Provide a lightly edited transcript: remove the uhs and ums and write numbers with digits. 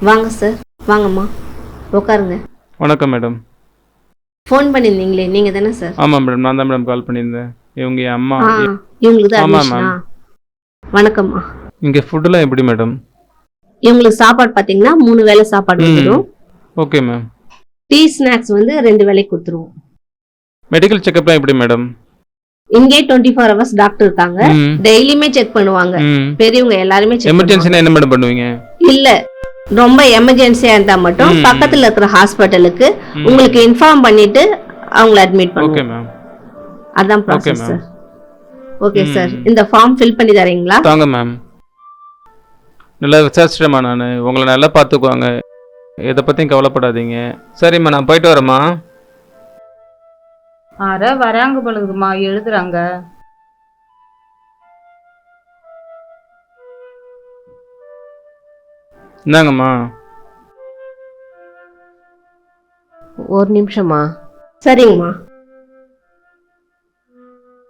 வாங்க சார், வாங்கம்மா, உட்காருங்க. வணக்கம் மேடம். ஃபோன் பண்ணியிருந்தீங்களே, நீங்கள் தானே சார்? ஆமாம் மேடம், நான் தான் மேடம் கால் பண்ணியிருந்தேன். இவங்க என் அம்மா. இவங்களுக்கு தான் ஆமாம் அட்மிஷனா? மேம். வணக்கம்மா. இங்கே ஃபுட்டெல்லாம் எப்படி மேடம்? இவங்களுக்கு சாப்பாடு பார்த்தீங்கன்னா 3 வேளை சாப்பாடு வந்துடும். Okay ma'am. டீ ஸ்நாக்ஸ் வந்து 2 வேளைக்கு கொடுத்துருவோம். மெடிக்கல் செக்அப்லாம் எப்படி மேடம்? இங்கே 24 ஹவர்ஸ் டாக்டர் இருக்காங்க. டெய்லியுமே செக் பண்ணுவாங்க. பெரியவங்க எல்லாருமே செக் பண்ணுவாங்க. எமர்ஜென்சினா என்ன மேடம் பண்ணுவீங்க? இல்ல, ரொம்ப எமர்ஜென்சியா இருந்தா மட்டும் பக்கத்துல இருக்கிற ஹாஸ்பிடலுக்கு உங்களுக்கு இன்ஃபார்ம் பண்ணிட்டு அவங்கள அட்மிட் பண்ணுவோம். Okay ma'am. அதான் ப்ராசஸ் சார். ஓகே சார், இந்த ஃபார்ம் ஃபில் பண்ணி தரீங்களா? தாங்க மேம். நல்லா விசாரிச்சிட்டேம்மா, நான் உங்களை நல்லா பார்த்துக்குவாங்க, எதை பற்றியும் கவலைப்படாதீங்க. சரிம்மா, நான் போயிட்டு வரேம்மா. வராங்க பொழுதுமா, எழுதுறாங்க. இந்தாங்கம்மா. ஒரு நிமிஷமா. சரிங்கம்மா.